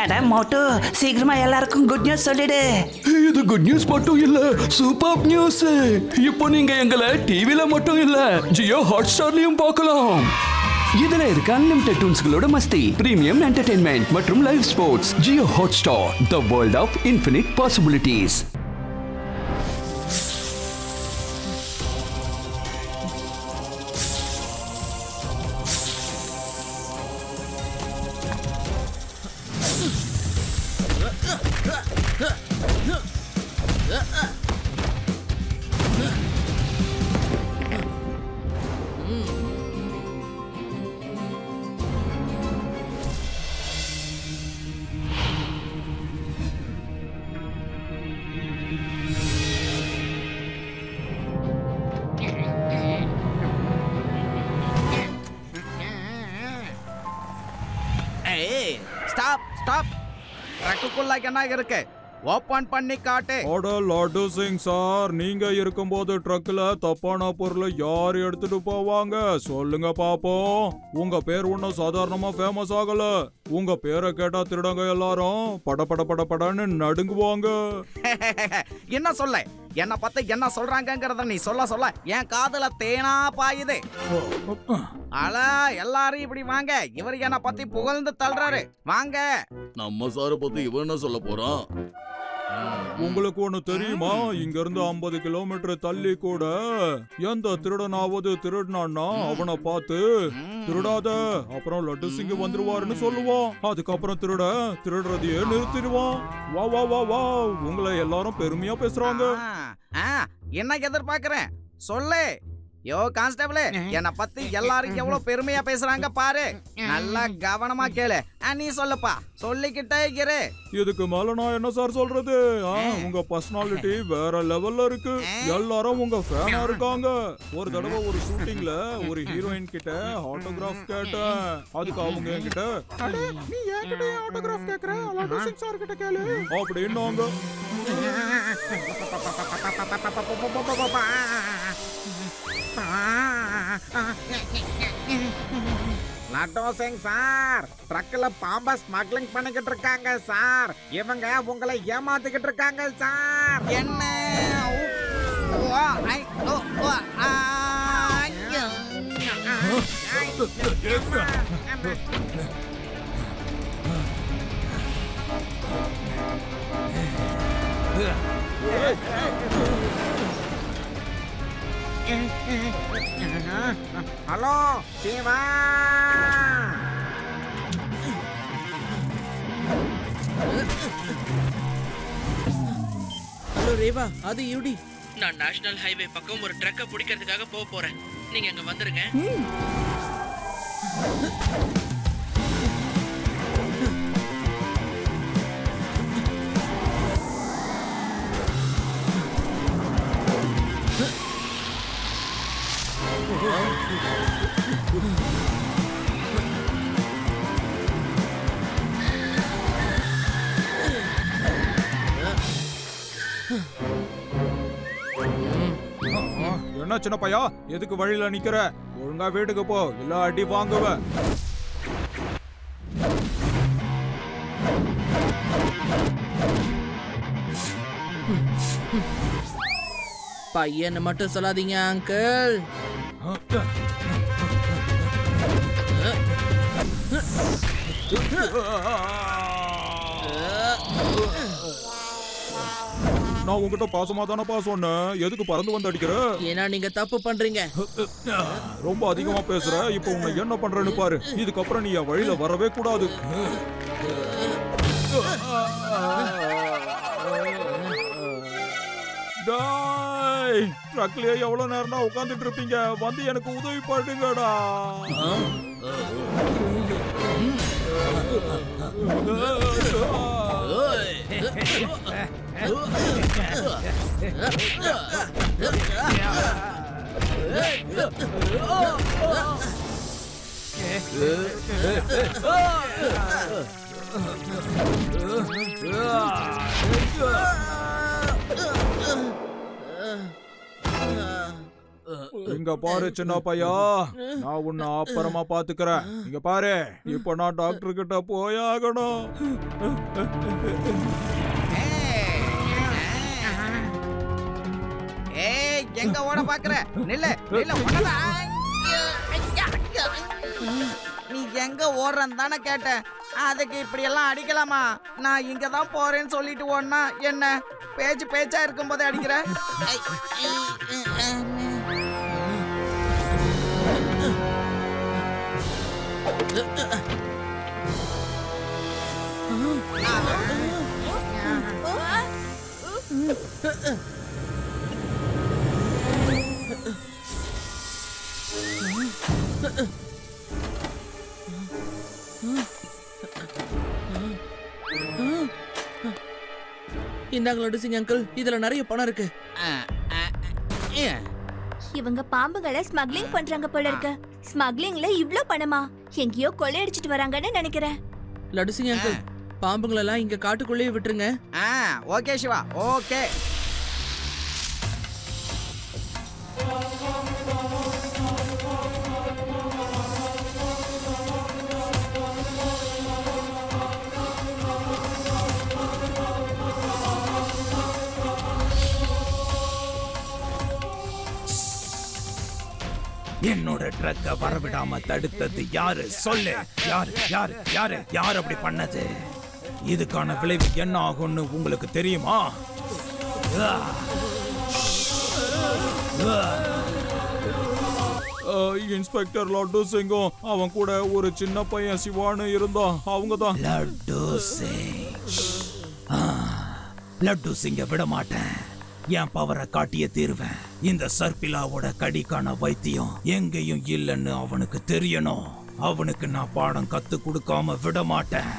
அட மோட்டு, சீக்கிரமா எல்லாருக்கும் குட் நியூஸ் சொல்லிடு. இது குட் நியூஸ் மட்டும் இல்ல, சூப்பர் நியூஸ். இப்போ நீங்க எங்களை டிவில மட்டும் இல்ல, ஜியோ ஹாட்ஸ்டார்லயும் பார்க்கலாம். இதுல இருக்க அன்லிமிட்டெட் டூன்ஸ்களோட மஸ்தி, பிரீமியம் என்டர்டெயின்மெண்ட் மற்றும் live sports. Jio Hotstar, the world of infinite possibilities. Stop. ட்ரக்குக்குள்ள என்ன இருக்கு? ஓபன் பண்ணி காட்டு. லாடு சிங் சார், நீங்க இருக்கும்போது ட்ரக்ல தப்பான பொருளை யார் எடுத்துட்டு போவாங்க சொல்லுங்க பாப்போம். உங்க பேர் ஒன்னும் சாதாரணமா ஃபேமஸ் ஆகல. உங்க பேரை கேட்டா திருடங்க எல்லாரும் படன்னு நடுங்குவாங்க. என்ன சொல்ல? என்ன பத்தி என்ன சொல்றாங்கங்கறத நீ சொல்ல என் காதுல தேனா பாயுது. அல எல்லாரும் இப்படி வாங்க. இவர் என்ன பத்தி புகழ்ந்து தள்ளுறாரு. வாங்க. நம்ம சார பத்தி இவன் என்ன சொல்ல போறான்? உங்களுக்கு ஒண்ணு தெரியுமா? இங்க இருந்து 50 கிலோமீட்டர் தள்ளி கூட எந்த திருடனாவது திருடனான்னா அவனை பார்த்து திருடாத, அப்புறம் லட்டு சிங்க வந்துருவாருன்னு சொல்லுவான். அதுக்கப்புறம் திருடுறதையே நிறுத்திடுவான். வா வா வா வா, உங்களை எல்லாரும் பெருமையா பேசுறாங்க. என்ன எதிர்பார்க்கிறேன் சொல்லு. யோ கான்ஸ்டபிள், என்ன பத்தி எல்லாரும் எவ்வளவு பெருமையா பேசுறாங்க பாரு. நல்லா கவனமா கேளு. நீ சொல்லுப்பா, சொல்லிக்கிட்டே இரு. இதுக்கு மேல நான் என்ன சார் சொல்றது? உங்க பர்சனாலிட்டி வேற லெவல்ல இருக்கு. எல்லாரும் உங்க ஃபேனா இருக்காங்க. ஒரு தடவை ஒரு ஷூட்டிங்ல ஒரு ஹீரோயின் கிட்ட ஆட்டோகிராஃப் கேட்டேன். அதுக்கு அவங்க என்கிட்ட, நீ என்கிட்ட ஆட்டோகிராஃப் கேக்குற, லாடு சிங் சார் கிட்ட கேளு அப்படின்னாங்க. லட்டு சிங் சார், ட்ரக்ல பாம்ப ஸ்மக்லிங் பண்ணிக்கிட்டு இருக்காங்க சார். இவங்க உங்களை ஏமாத்திக்கிட்டு இருக்காங்க சார். என்ன? ஹலோ சிவா. ஹலோ ரேவா, அது யூடி. நான் நேஷனல் ஹைவே பக்கம் ஒரு ட்ரக்கை பிடிக்கிறதுக்காக போறேன். நீங்க அங்க வந்துருங்க. என்ன சின்ன பையா, எதுக்கு வழியில நிக்கிற? ஒழுங்கா வீட்டுக்கு போ, இல்ல அடி வாங்குவ. பையனை மட்டும் சொல்லாதீங்க அங்கிள். நான் உங்ககிட்ட பாசமா தானப்பா சொன்னேன், எதுக்கு பறந்து வந்து அடிக்கிற? ஏன்னா நீங்க தப்பு பண்றீங்க. ரொம்ப அதிகமா பேசுற. இப்ப உன்னை என்ன பண்றேன்னு பாரு. இதுக்கப்புறம் நீ என் வழியில வரவே கூடாது. ட்ரக்லயே எவ்வளவு நேரம் தான் உட்காந்துட்டு இருப்பீங்க? வந்து எனக்கு உதவி பண்ணுங்கடா. இங்க பாரு சின்ன பையா, நான் உன்னை அப்புறமா பாத்துக்கிறேன். இங்க பாரு, இப்ப நான் டாக்டர் கிட்ட போயாகணும். ஏய், எங்க ஓட பாக்குற? நில்லு நில்லு, உன்னதா. நீ எங்க ஓடுறன்னு தானே கேட்டேன். அதுக்கு இப்படி எல்லாம் அடிக்கலாமா? நான் இங்க தான் போறேன்னு சொல்லிட்டு ஓடனா என்ன? பேச்சா இருக்கும் போதே அடிக்கிற. இந்தாங்க லட்டு சிங் அங்கிள், இதுல நிறைய பணம் இருக்கு. இவங்க பாம்புகளை ஸ்மக்லிங் பண்றாங்க போல இருக்கு. ஸ்மக்லிங்ல இவ்ளோ பணமா? எங்கேயோ கொள்ளையடிச்சிட்டு வராங்கன்னு நினைக்கிறேன். லட்டு சிங் அங்கிள், பாம்புங்களெல்லாம் இங்க காட்டுக்குள்ளேயே விட்டுருங்க. Okay Siva, okay. என்னோட ட்ரக்க வரவிடாம தடுத்தது யாரு? சொல்லு. யாரு யாரு யாரு யார் அப்படி பண்ணது? இதுக்கான விளைவு என்ன ஆகும்னு உங்களுக்கு தெரியுமா? இன்ஸ்பெக்டர் லட்டு சிங்கும் அவன் கூட ஒரு சின்ன பையன் சிவானு இருந்தான். அவங்க தான் லட்டு சிங். லட்டு சிங்க விட மாட்டேன். என் பவரை காட்டிய தீர்வேன். இந்த சர்பிலாவோட கடிக்கான வைத்தியம் எங்கேயும் இல்லைன்னு அவனுக்கு தெரியணும். அவனுக்கு நான் பாடம் கத்து கொடுக்காம விட மாட்டேன்.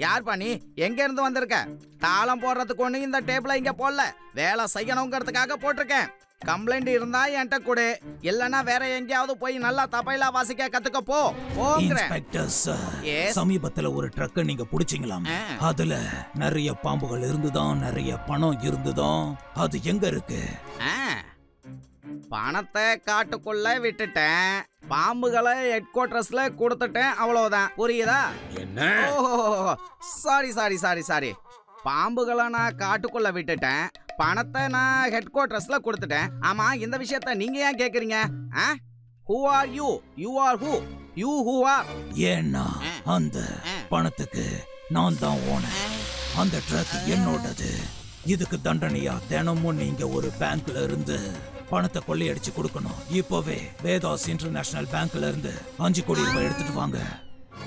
யார் பண்ணி எங்க இருந்து வந்திருக்க? தாளம் போடுறதுக்கு ஒண்ணு இந்த டேபிள இங்க போடல. வேலை செய்யணுங்கிறதுக்காக போட்டிருக்கேன். கம்ப்ளைண்ட் இருந்தா என்கிட்ட கொடு, இல்லனா வேற எங்கேயாவது போய் நல்லா தபைலா வாசிக்க கத்துக்க போ. இன்ஸ்பெக்டர் சார், சமீபத்துல ஒரு ட்ரக்க நீங்க புடிச்சீங்களாம். அதுல நிறைய பாம்புகள் இருந்துதான், நிறைய பணம் இருந்துதான். அது எங்க இருக்கு? பணத்தை காட்டுக்குள்ள விட்டுட்டேன், பாம்புகளை ஹெட் குவார்டர்ஸ்ல கொடுத்துட்டேன், அவ்வளவுதான். புரியுதா? என்ன? Sorry sorry sorry sorry. பாம்புகளை நான் காட்டுக்குள்ள விட்டுட்டேன், பணத்தை நான் ஹெட் குவார்டர்ஸ்ல கொடுத்துட்டேன். ஆமா, இந்த விஷயத்தை நீங்க ஏன் கேக்குறீங்க? Who are you? You are who? You who are? ஏன்னா அந்த பணத்துக்கு நான் தான் ஓனர். அந்த ட்ரக் என்னோடது. இதுக்கு தண்டனையா தினமும் நீங்க ஒரு பேங்க்ல இருந்து பணத்தை கொள்ளையடிச்சு கொடுக்கணும். இப்பவே வேதாஸ் இன்டர்நேஷனல் பேங்க்ல இருந்து 5 கோடி ரூபாய் எடுத்துட்டு வாங்க.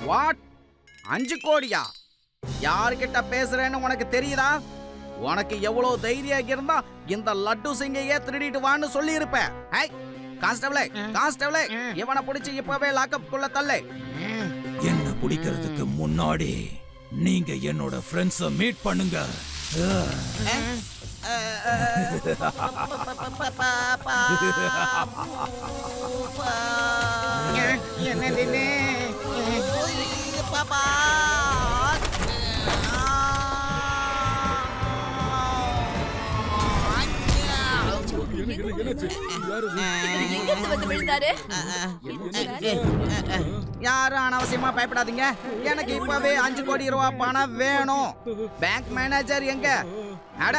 வாட்? 5 கோடியா? யார்கிட்ட பேசுறேன்னு உனக்கு தெரியுதா? உனக்கு எவ்வளவு தைரியம் இருந்தா இந்த லட்டு சிங்கையே திருடிட்டு வான்னு சொல்லி இருப்ப. கான்ஸ்டபிளே, கான்ஸ்டபிளே, இவனை பிடிச்சு இப்பவே லாக்அப் குள்ள தள்ளு. என்ன பிடிக்கிறதுக்கு முன்னாடி நீங்க என்னோட ஃப்ரெண்ட்ஸ மீட் பண்ணுங்க. பாப்பா யாரும் அனாவசியமா பயப்படாதீங்க. எனக்கு இப்பவே 5 கோடி ரூபாய் பணம் வேணும். பேங்க் மேனேஜர் எங்க? அட,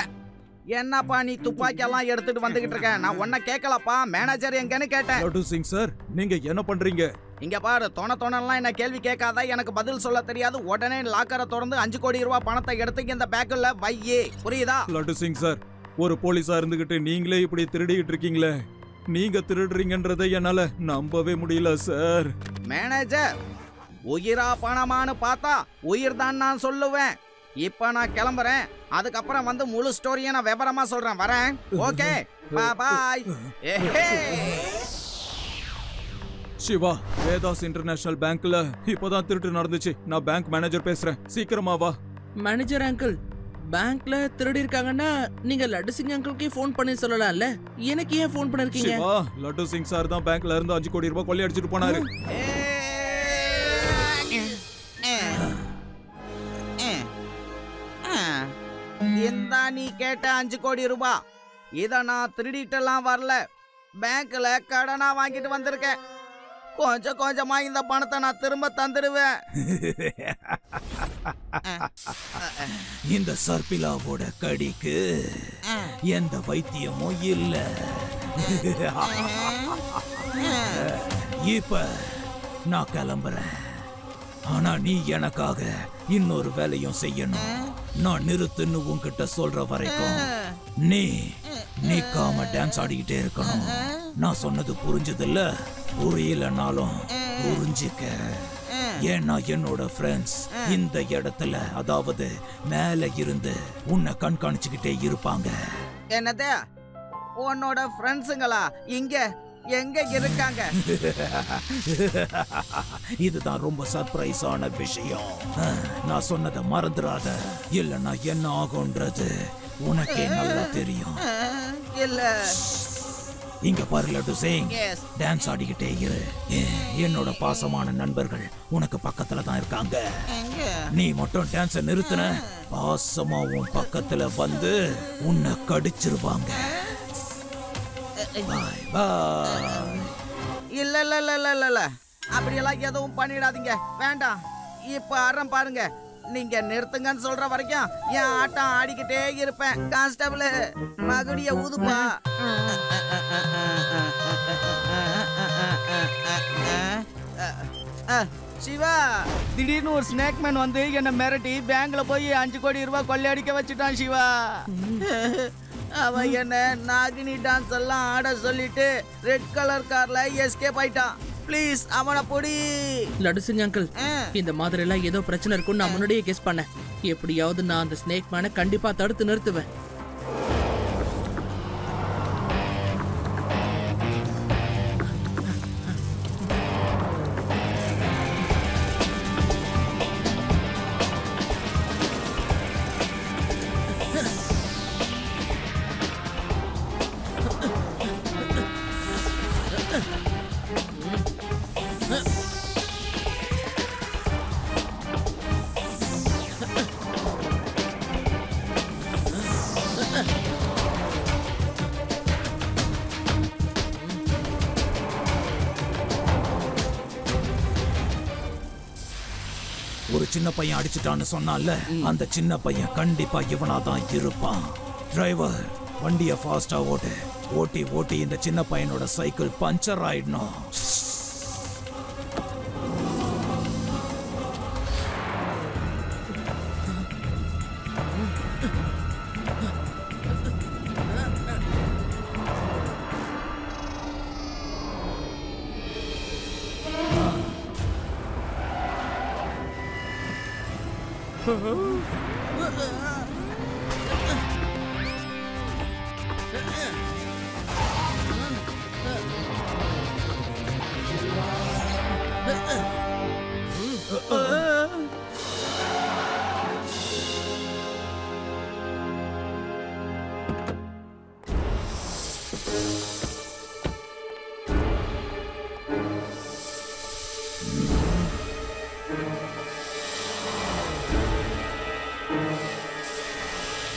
என்னப்பா நீ துப்பாக்கி எல்லாம் எடுத்துட்டு வந்துகிட்டு இருக்க? நான் உன்ன கேட்கலப்பா, மேனேஜர் எங்கன்னு கேட்டேன். லட்டு சிங் சார், நீங்க என்ன பண்றீங்க? இங்க பாரு, தோணலாம் என்ன கேள்வி கேட்காத. எனக்கு பதில் சொல்ல தெரியாது. உடனே லாக்கரை திறந்து 5 கோடி ரூபாய் பணத்தை எடுத்து இந்த பேக்குல வையே. புரியுதா? லட்டு சிங் சார், ஒரு போலீஸா இருந்துகிட்டு நீங்களே இப்படி திருடிட்டு இருக்கீங்களே. நீங்க திருடுறீங்கன்றதை என்னால நம்பவே முடியல சார். மேனேஜர், உயிரா பணமானு பார்த்தா உயிர் தான் நான் சொல்லுவேன். இப்ப நான் கிளம்புறேன். அதுக்கப்புறம் வந்து முழு ஸ்டோரியை நான் விவரமா சொல்றேன். வரேன். ஓகே, பாய். சிவா, வேதாஸ் இன்டர்நேஷனல் பேங்க்ல இப்பதான் திருட்டு நடந்துச்சு. நான் பேங்க் மேனேஜர் பேசுறேன். சீக்கிரமா வா. மேனேஜர் அங்கிள், பேங்க்ல திருடி இருக்காங்கன்னா நீங்க லட்டு சிங் அங்கிள்க்கே ஃபோன் பண்ணி சொல்லலாம்ல. எனக்கு ஏன் ஃபோன் பண்ணிருக்கீங்க? சிவா, லட்டு சிங் சார் தான் பேங்க்ல இருந்து 5 கோடி ரூபாய் கொள்ளை அடிச்சிட்டு போனாரு. இந்த நீ கேட்ட 5 கோடி ரூபாய் இத நான் திருடிட்டெல்லாம் வரல, பேங்க்ல கடனா வாங்கிட்டு வந்திருக்கேன். கொஞ்சம் கொஞ்சமா இந்த பணத்தை நான் திரும்ப தந்துடுவேன். இந்த சர்பிலாவோட கடிக்கு எந்த வைத்தியமும் இல்ல. இப்ப நான் கிளம்புறேன். ஆனா நீ எனக்காக இன்னொரு வேலையும் செய்யணும். நான் நிறுத்துன்னு உன்கிட்ட சொல்ற வரைக்கும் நீ நிக்காம டான்ஸ் ஆடிக்கிட்டே இருக்கணும். நான் சொன்னது புரிஞ்சதில்ல? புரியலனாலும் புரிஞ்சுக்க. ஏன்னா என்னோட ஃப்ரெண்ட்ஸ் இந்த இடத்துல, அதாவது மேல இருந்து உன்னை கண்காணிச்சுக்கிட்டே இருப்பாங்க. என்னது? உன்னோட ஃப்ரெண்ட்ஸுங்களா இங்க எங்க இருக்காங்க? இதுதான் ரொம்ப சர்ப்ரைஸான விஷயம். நான் சொன்னதை மறந்துடாத, இல்லைன்னா என்ன ஆகும்ன்றது உனக்கே நல்லா தெரியும். இல்ல. இங்க பாரு லட்டு சிங், டான்ஸ் ஆடிக்கிட்டே இரு. என்னோட பாசமான நண்பர்கள் உனக்கு பக்கத்துல தான் இருக்காங்க. நீ மட்டும் டான்ஸ நிறுத்தின, பாசமா உன் பக்கத்துல வந்து உன்னை கடிச்சிருவாங்க. பாய் பாய். இல்ல இல்ல இல்ல இல்ல இல்ல இல்ல, அப்படியெல்லாம் எதுவும் பண்ணிடாதீங்க, வேண்டாம். இப்ப அறம் பாருங்க, நீங்க நிறுத்துங்கன்னு சொல்ற வரைக்கும் என் ஆட்டம் ஆடிக்கிட்டே இருப்பேன். கான்ஸ்டபிள், மகுடிய ஊதுப்பா. சிவா, திடீர்னு ஒரு ஸ்னேக் மேன் வந்து என்ன மிரட்டி பேங்க்ல போய் 5 கோடி ரூபாய் கொள்ளையடிக்க வச்சுட்டான் சிவா. அவன் என்ன நாகினி டான்ஸ் எல்லாம் ஆட சொல்லிட்டு ரெட் கலர் கார்ல எஸ்கேப் ஆயிட்டான். ப்ளீஸ் அவனை பொடி. லட்டு சிங் அங்கிள், இந்த மாதிரி எல்லாம் ஏதோ பிரச்சனை இருக்கும்னு நான் முன்னாடியே கெஸ் பண்ணேன். எப்படியாவது நான் அந்த ஸ்னேக் மேனை கண்டிப்பா தடுத்து நிறுத்துவேன். ஒரு சின்ன பையன் அடிச்சிட்டான்னு சொன்னால, அந்த சின்ன பையன் கண்டிப்பா இவனாதான் இருப்பான். டிரைவர், வண்டிய ஃபாஸ்டா ஓட்டு. ஓட்டி ஓட்டி இந்த சின்ன பையனோட சைக்கிள் பஞ்சர் ஆயிடணும்.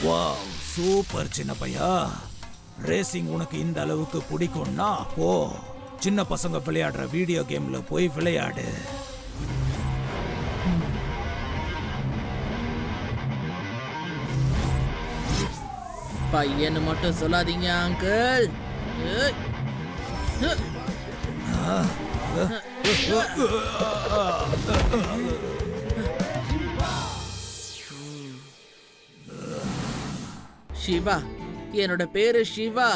வாவ், சூப்பர் சின்ன பையா. ரேசிங் உனக்கு இந்த அளவுக்கு பிடிக்கும்னா போ, சின்ன பசங்க விளையாடுற வீடியோ கேம்ல போய் விளையாடு. பையன்னு மட்டும் சொல்லாதீங்க அங்கிள். சிவா, என்னோட பேரு சிவா.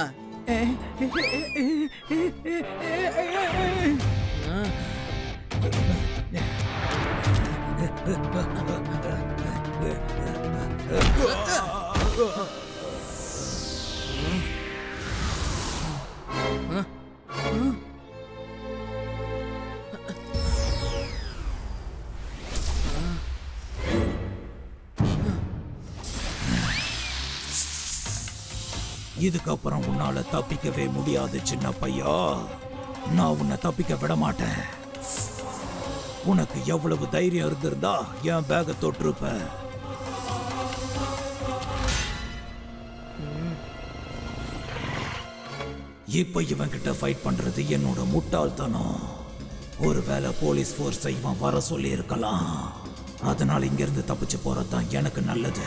இதுக்கப்புறம் உன்னால தப்பிக்கவே முடியாது சின்ன பையா. நான் உன்னை தப்பிக்க விட மாட்டேன். உனக்கு எவ்வளவு தைரியம் இருந்திருந்தா என் பேக தொட்டிருப்ப. இப்ப இவன் கிட்ட ஃபைட் பண்றது என்னோட முட்டாள்தனம். ஒருவேளை போலீஸ் ஃபோர்ஸை இவன் வர சொல்லி இருக்கலாம். அதனால இங்க இருந்து தப்பிச்சு போறதுதான் எனக்கு நல்லது.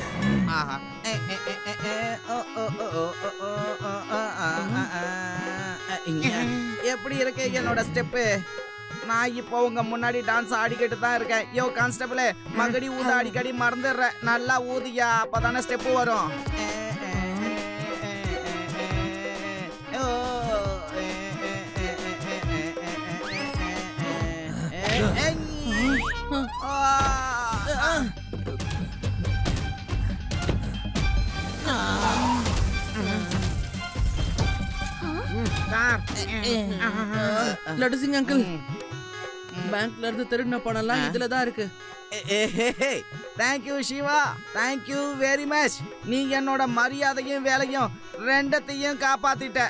எப்படி இருக்கு என்னோட ஸ்டெப்பு? நான் இப்போ உங்க முன்னாடி டான்ஸ் ஆடிக்கிட்டு தான் இருக்கேன். யோ கான்ஸ்டபிள், மகடி ஊத அடிக்கடி மறந்துடுறேன். நல்லா ஊதியா, அப்பதானே ஸ்டெப்பு வரும். லட்டு சிங் அங்கிள், பேங்க்ல இருந்து திருடின பணம்லாம் இதுல தான் இருக்கு. Thank you Siva, thank you very much. நீ என்னோட மரியாதையும் வேலையும் ரெண்டத்தையும் காப்பாத்திட்ட.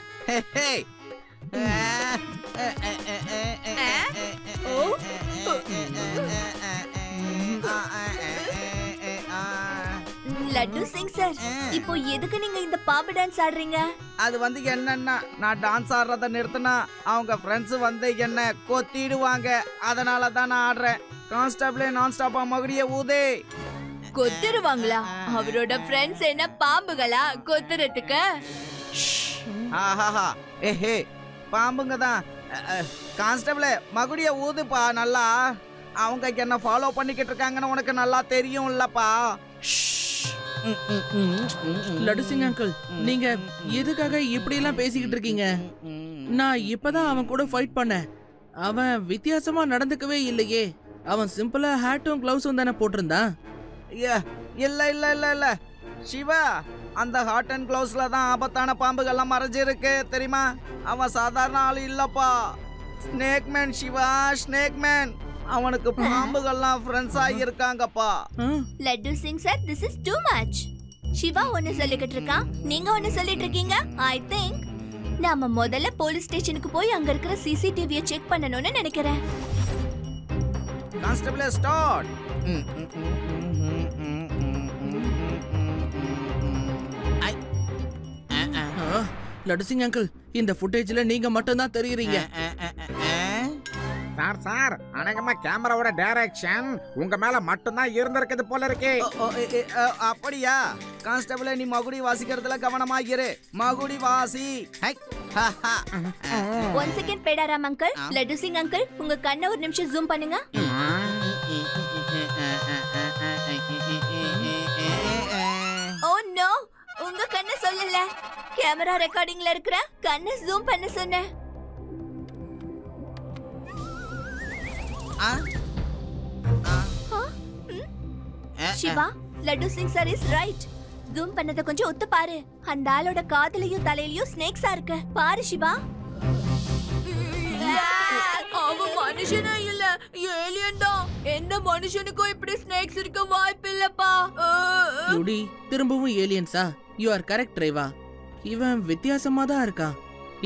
லட்டு சிங் சார், இப்போ எதுக்கு நீங்க இந்த பாம்பு டான்ஸ் ஆடுறீங்க? அது வந்து என்னன்னா, நான் டான்ஸ் ஆடுறத நிறுத்தினா அவங்க ஃப்ரெண்ட்ஸ் வந்து என்ன கொத்திடுவாங்க. அதனால தான் நான் ஆடுறேன். கான்ஸ்டபிளே, நான் ஸ்டாப்பா மகடிய ஊதே. கொத்துருவாங்களா? அவரோட ஃப்ரெண்ட்ஸ் என்ன பாம்புகளா கொத்துறதுக்கு? ஆஹாஹா, ஏஹே, பாம்புங்க தான். கான்ஸ்டபிளே, மகுடிய ஊதுப்பா நல்லா. அவங்க என்ன ஃபாலோ பண்ணிக்கிட்டு இருக்காங்கன்னு உனக்கு நல்லா தெரியும் இல்லப்பா. லட்டு சிங் அங்கிள், நீங்க எதுக்காக இப்படி எல்லாம் பேசிக்கிட்டு இருக்கீங்க? நான் இப்பதான் அவன் கூட ஃபைட் பண்ணேன். அவன் வித்தியாசமா நடந்துக்கவே இல்லையே. அவன் சிம்பிளா ஹேட்டும் கிளவுஸும் தானே போட்டிருந்தான். இல்ல இல்ல இல்ல இல்ல சிவா, அந்த ஹாட் அண்ட் கிளவுஸ்ல தான் ஆபத்தான பாம்புகள்லாம் மறைஞ்சிருக்கு தெரியுமா? அவன் சாதாரண ஆளு இல்லப்பா, snake man Siva, snake man. அவனுக்கு பாம்புகள்லாம் ஃப்ரெண்ட்ஸா இருக்காங்கப்பா. Laddu Singh sir, this is too much. Siva ஒன்னு சொல்லிக்கிட்டு இருக்கான், நீங்க ஒன்னு சொல்லிட்டு இருக்கீங்க. ஐ திங்க் நாம முதல்ல போலீஸ் ஸ்டேஷனுக்கு போய் அங்க இருக்கிற சிசிடிவியை செக் பண்ணணும்னு நினைக்கிறேன். Constable start. Laddu Singh uncle, இந்த ஃபுட்டேஜ்ல நீங்க மட்டும் தான் தெரியுறீங்க. சார் சார், அநேகமா கேமராவோட டைரக்ஷன் உங்க மேல மட்டும்தான் இருந்திருக்குது போல இருக்கு. அப்படியா? கான்ஸ்டபிள், நீ மகுடி வாசிக்கிறதுல கவனமா இரு. மகுடி வாசி. One second Bedaram uncle. Laddu Singh uncle, உங்க கண்ணை ஒரு நிமிஷம் ஜூம் பண்ணுங்க. ஓ நோ, உங்க கண்ணை சொல்லல. கேமரா ரெக்கார்டிங்ல இருக்கிற கண்ணை ஜூம் பண்ண சொன்னேன். Siva, Laddu Singh sir is right. Zoom பண்ணத கொஞ்சம் ஒத்து பாரு. அந்த ஆளோட காதுலயும் தலையிலயும் ஸ்னேக்ஸா இருக்கு. பாரு சிவா. அவன் மனுஷனே இல்ல, ஏலியன் தான். எந்த மனுஷனுக்கும் இப்படி ஸ்னேக்ஸ் இருக்க வாய்ப்பு இல்லப்பா. யுடி, திரும்பவும் ஏலியன்ஸா? You are correct Reva. இவன் வித்தியாசமா தான் இருக்கான்.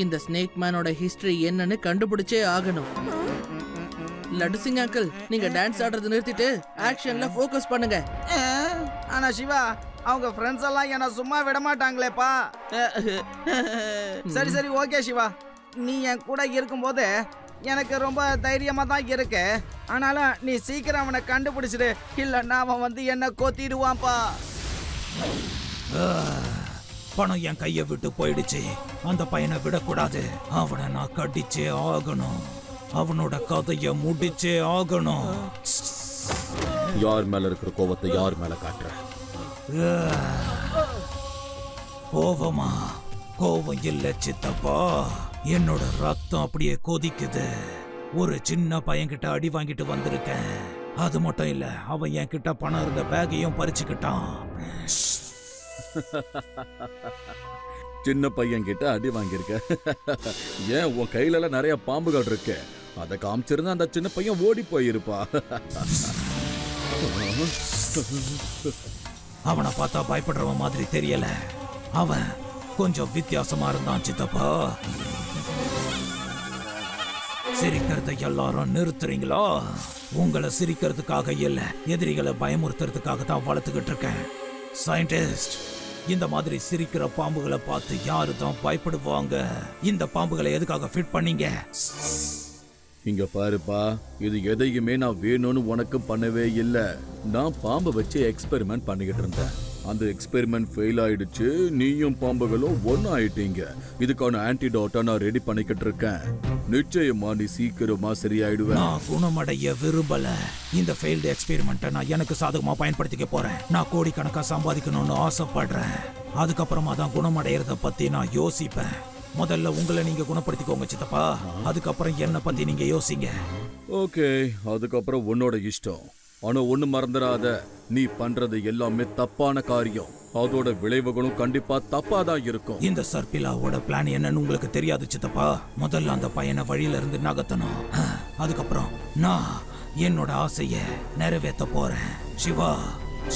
இந்த ஸ்னேக் மேனோட ஹிஸ்டரி என்னன்னு கண்டுபிடிச்சே ஆகணும். லட்டு சிங் அங்கிள், நீங்க டான்ஸ் ஆடுறது நிறுத்திட்டு ஆக்ஷன்ல ஃபோக்கஸ் பண்ணுங்க. ஆனா சிவா, அவங்க ஃப்ரெண்ட்ஸ் எல்லாம் என்ன சும்மா விட மாட்டாங்களேப்பா. சரி சரி, ஓகே சிவா, நீ என் கூட இருக்கும்போது எனக்கு ரொம்ப தைரியமா தான் இருக்கு. ஆனாலும் நீ சீக்கிரம் அவனை கண்டுபிடிச்சிடு, இல்லன்னா அவன் வந்து என்ன கொத்திடுவான்ப்பா. பணம் என் கையை விட்டு போயிடுச்சு. அந்த பையனை விடக்கூடாது. அவனை நான் கடிச்சே ஆகணும். அவனோட கதைய முடிச்சே ஆகணும். யார் மேல இருக்கிற கோவத்தை யார் மேல காட்டுற? கோவமா? கோவம் இல்ல சித்தப்பா, என்னோட ரத்தம் அப்படியே கொதிக்குது. ஒரு சின்ன பையன்கிட்ட அடி வாங்கிட்டு வந்திருக்கேன். அது மட்டும் இல்ல, அவன் என்கிட்ட பணம் இருந்த பேக்கையும் பறிச்சுக்கிட்டான். சின்ன பையன் கிட்ட அடி வாங்கியிருக்க. ஏன் உன் கையில எல்லாம் நிறைய பாம்புகள் இருக்கு. அதை காமிச்சிருந்தா அந்த சின்ன பையன் ஓடி போயிருப்பா. அவனை பார்த்தா பயப்படுறவன் மாதிரி தெரியல. அவன் கொஞ்சம் வித்தியாசமா இருந்தான் சித்தப்பா. சிரிக்கிறத எல்லாரும் நிறுத்துறீங்களா? உங்களை சிரிக்கிறதுக்காக இல்ல, எதிரிகளை பயமுறுத்துறதுக்காக தான் வளர்த்துக்கிட்டு இருக்கேன். சயின்டிஸ்ட், இந்த மாதிரி சிரிக்கிற பாம்புகளை பார்த்து யாரு தான் பயப்படுவாங்க? இந்த பாம்புகளை எதுக்காக ஃபிட் பண்ணீங்க? இங்க பாருப்பா, இது எதையுமே நான் வேணும்னு உனக்கு பண்ணவே இல்ல. நான் பாம்பை வச்சு எக்ஸ்பெரிமெண்ட் பண்ணிக்கிட்டு இருந்தேன். அந்த எக்ஸ்பெரிமெண்ட் ஃபெயில் ஆயிடுச்சு. நீயும் பாம்புகளும் ஒன்னு ஆயிட்டீங்க. இதுக்கான ஆன்டிடோட்டா நான் ரெடி பண்ணிக்கிட்டு இருக்கேன். நிச்சயமா நீ சீக்கிரமா சரியாயிடுவேன். நான் குணமடைய விரும்பல. இந்த ஃபெயில்டு எக்ஸ்பெரிமெண்ட்டை நான் எனக்கு சாதகமா பயன்படுத்திக்க போறேன். நான் கோடிக்கணக்கா சம்பாதிக்கணும்னு ஆசைப்படுறேன். அதுக்கப்புறமா தான் குணமடைகிறத பத்தி நான் யோசிப்பேன். முதல்ல உங்களை நீங்க குணப்படுத்திக்கோங்க சித்தப்பா. அதுக்கப்புறம் என்ன பத்தி நீங்க யோசிங்க. ஓகே, அதுக்கப்புறம் உன்னோட இஷ்டம். ஆனா ஒண்ணு மறந்துடாத, நீ பண்றது எல்லாமே தப்பான காரியம். அதோட விளைவுகளும் கண்டிப்பா தப்பா தான் இருக்கும். இந்த சர்பிலாவோட பிளான் என்னன்னு உங்களுக்கு தெரியாது சித்தப்பா. முதல்ல அந்த பையனை வழியில இருந்து நகர்த்தணும். அதுக்கப்புறம் நான் என்னோட ஆசைய நிறைவேற்ற போறேன். சிவா,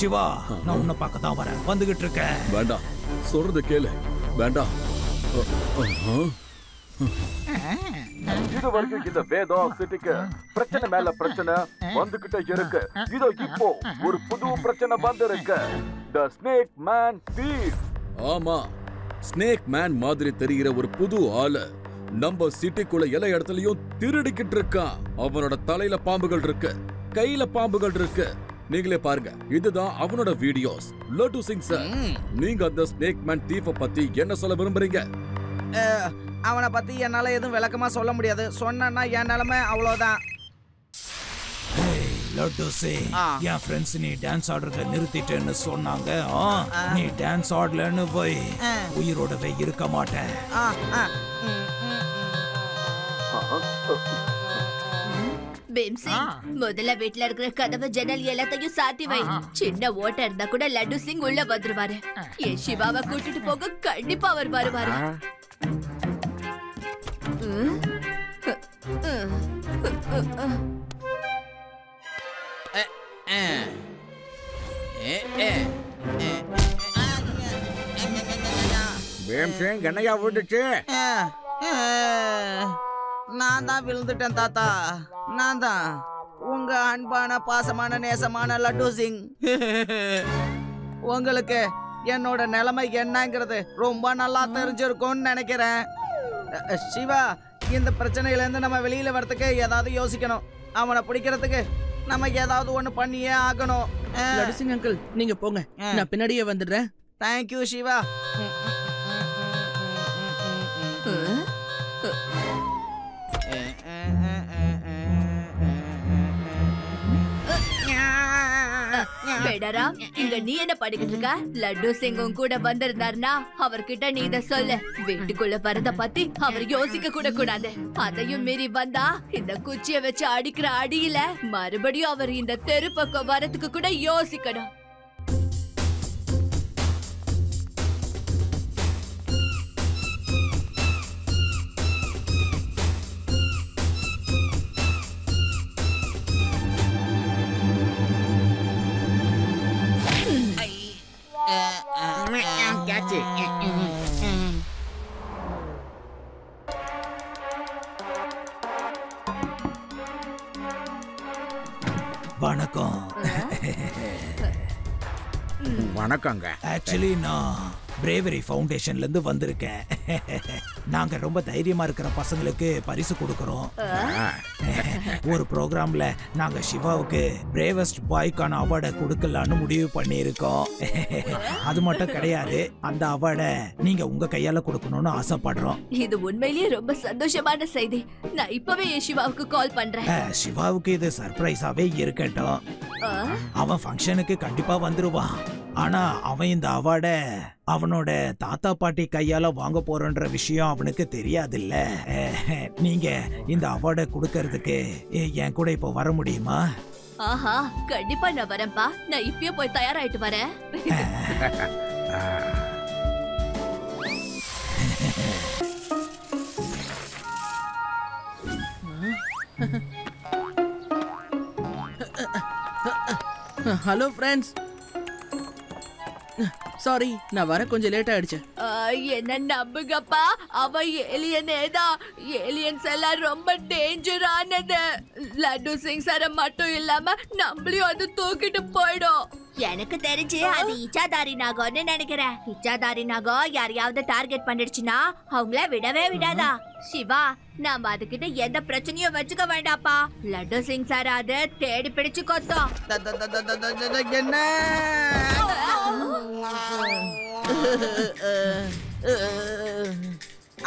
சிவா, நான் உன்னை பார்க்க தான் வரேன். வந்துகிட்டு இருக்கேன். வேண்டாம், சொல்றது கேளு. வேண்டாம். இது வரைக்கும் இந்த வேதம் சிட்டிக்கு பிரச்சனை மேல பிரச்சனை வந்துகிட்டே இருக்கு. இதோ இப்போ ஒரு புது பிரச்சனை வந்திருக்கு. The Snake Man Thief. ஆமா, ஸ்னேக் மேன் மாதிரி தெரிகிற ஒரு புது ஆளு நம்ம சிட்டிக்குள்ள எல்லா இடத்துலயும் திருடிக்கிட்டு இருக்கான். அவனோட தலையில பாம்புகள் இருக்கு, கையில பாம்புகள் இருக்கு. நீங்களே பாருங்க, இதுதான் அவனோட வீடியோஸ். லட்டு சிங் சார், நீங்க அந்த ஸ்னேக் மேன் தீஃப பத்தி என்ன சொல்ல விரும்புறீங்க? அவனை பத்தி என்னால எதுவும் விளக்கமா சொல்ல முடியாது. சொன்னா என் நிலைமை அவ்வளவுதான். லட்டு சிங், என் ஃப்ரெண்ட்ஸ் நீ டான்ஸ் ஆடுறத நிறுத்திட்டேன்னு சொன்னாங்க. நீ டான்ஸ் ஆடலன்னு போய் உயிரோடவே இருக்க மாட்டேன். பீம்சி, முதல்ல வீட்டுல இருக்கிற கதவு ஜன்னல் எல்லாத்தையும் சாத்தி வை. சின்ன ஓட்ட இருந்தா கூட லட்டு சிங் உள்ள வந்துருவாரு. என் சிவாவை கூட்டிட்டு போக கண்டிப்பா அவர் வருவாரு. பீம்சிங் என்னையா விட்டுச்சு? நான் தான் விழுந்துட்டேன் தாத்தா. நான் தான் உங்க அன்பான பாசமான நேசமான லட்டு சிங். உங்களுக்கு என்னோட நிலைமை என்னங்கிறது ரொம்ப நல்லா தெரிஞ்சிருக்கும்னு நினைக்கிறேன். சிவா, இந்த பிரச்சனையில இருந்து நம்ம வெளியில வரதுக்கு ஏதாவது யோசிக்கணும். அவனை பிடிக்கிறதுக்கு நம்ம ஏதாவது ஒண்ணு பண்ணியே ஆகணும். லட்டு சிங் அங்கிள், நீங்க போங்க, நான் பின்னாடியே வந்துடுறேன். தேங்க்யூ சிவா. பேடராம், இங்க நீ என்ன படிக்கிட்டு இருக்க? லட்டு சிங்கும் கூட வந்திருந்தாருன்னா அவர்கிட்ட நீ இத சொல்ல. வீட்டுக்குள்ள வரத பத்தி அவர் யோசிக்க கூட கூடாது. அதையும் மீறி வந்தா இந்த குச்சிய வச்சு அடிக்கிற அடியில மறுபடியும் அவர் இந்த தெரு பக்கம் வரதுக்கு கூட யோசிக்கணும். வணக்கம். வணக்கங்க. ஆக்சுவலி நான் பிரேவரி ஃபவுண்டேஷன்ல இருந்து வந்திருக்கேன். நாங்க ரொம்ப தைரியமா இருக்கிற பசங்களுக்கு பரிசு கொடுக்கறோம். ஒரு ப்ரோக்ராம்ல நாங்க சிவாவுக்கு பிரேவஸ்ட் பாய்க்கான அவார்டை கொடுக்கலான்னு முடிவு பண்ணியிருக்கோம். அது மட்டும் கிடையாது, அந்த அவார்டை நீங்க உங்க கையால கொடுக்கணும்னு ஆசைப்படுறோம். இது உண்மையிலேயே ரொம்ப சந்தோஷமான செய்தி. நான் இப்பவே சிவாவுக்கு கால் பண்றேன். சிவாவுக்கு இது சர்ப்ரைஸாவே இருக்கட்டும். அவன் ஃபங்க்ஷனுக்கு கண்டிப்பா வந்துருவான். ஆனா அவன் இந்த அவார்டை அவனோட தாத்தா பாட்டி கையால வாங்க போறன்ற விஷயம் அவனுக்கு தெரியாதுல்ல. நீங்க இந்த அவார்டை கொடுக்கறதுக்கு என் கூட இப்போ வர முடியுமா? ஆஹா, கண்டிப்பா நான் வரேன்பா. நான் இப்பயே போய் தயாராயிட்டு வரேன். ஹலோ ஃப்ரெண்ட்ஸ், சாரி, நான் வர கொஞ்சம் லேட் ஆயிடுச்சு. என்ன நம்புங்கப்பா, அவ ஏலியனே தான். ஏலியன்ஸ் எல்லாம் ரொம்ப டேஞ்சரானது. லட்டு சிங் சார மட்டும் இல்லாம நம்மளையும் அது தூக்கிட்டு போயிடும். எனக்கு தெரிஞ்சு அது இச்சாதாரி நாகம்னு நினைக்கிறேன். இச்சாதாரி நாகம் யாரையாவது டார்கெட் பண்ணிடுச்சுன்னா அவங்கள விடவே விடாதா. சிவா, நாம அதுகிட்ட எந்த பிரச்சனையும் வச்சுக்க வேண்டாப்பா. லட்டு சிங் சார் அதை தேடி பிடிச்சு கொத்தோம். என்ன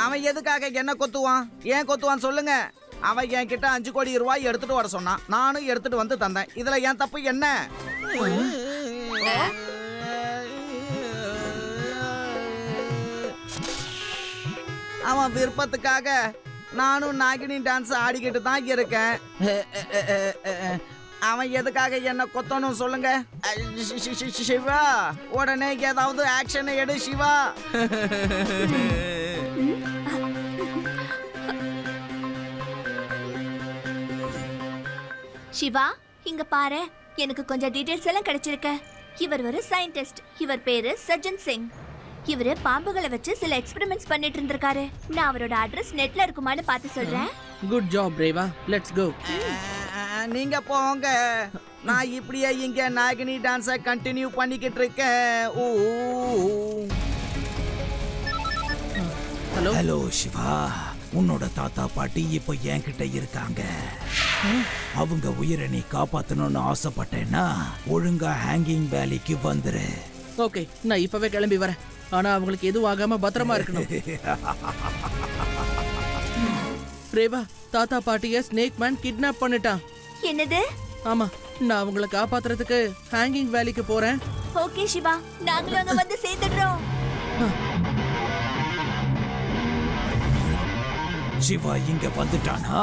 அவன் எதுக்காக என்ன கொத்துவான்? ஏன் கொத்துவான் சொல்லுங்க. அவன் என்கிட்ட 5 கோடி ரூபாய் எடுத்துட்டு வர சொன்னான். நானும் எடுத்துட்டு வந்து தந்தேன். இதுல ஏன் தப்பு என்ன? அவன் விருப்பத்துக்காக நானும் நாகினி டான்ஸ் ஆடிக்கிட்டு தான் இருக்கேன். அவன் எதுக்காக என்ன கொத்தணும் சொல்லுங்க. சிவா, உடனே ஏதாவது ஆக்ஷன் எடு சிவா. சிவா, இங்க பாரு, எனக்கு கொஞ்சம் டீடைல்ஸ் எல்லாம் கிடைச்சிருக்கு. இவர் ஒரு சயின்டிஸ்ட். இவர் பேரு சஜன் சிங். இவரு பாம்புகளை வச்சு சில எக்ஸ்பெரிமெண்ட்ஸ் பண்ணிட்டு இருந்திருக்காரு. நான் அவரோட அட்ரஸ் நெட்ல இருக்குமான்னு பார்த்து சொல்றேன். Good job Reva, let's go. நீங்க போங்க, நான் இப்படியே இங்க நாகினி டான்ஸை கண்டினியூ பண்ணிக்கிட்டு இருக்கேன். ஹலோ ஹலோ சிவா, உன்னோட தாத்தா பாட்டி இப்போ என்கிட்ட இருக்காங்க. அவங்க உயிரை நீ காப்பாத்தணும்னு ஆசைப்பட்டேன்னா ஒழுங்கா ஹேங்கிங் வேலிக்கு வந்துரு. ஓகே, நான் இப்பவே கிளம்பி வரேன். ஆனா அவங்களுக்கு எதுவும் ஆகாம பத்திரமா இருக்கணும். ரேவா, தாத்தா பாட்டிய ஸ்னேக் மேன் கிட்னாப் பண்ணிட்டான். என்னது? ஆமா, நான் அவங்கள காப்பாத்துறதுக்கு ஹேங்கிங் வேலிக்கு போறேன். ஓகே சிவா, நாங்களும் அங்க வந்து சேர்ந்துடுறோம். சிவா இங்க வந்துட்டானா?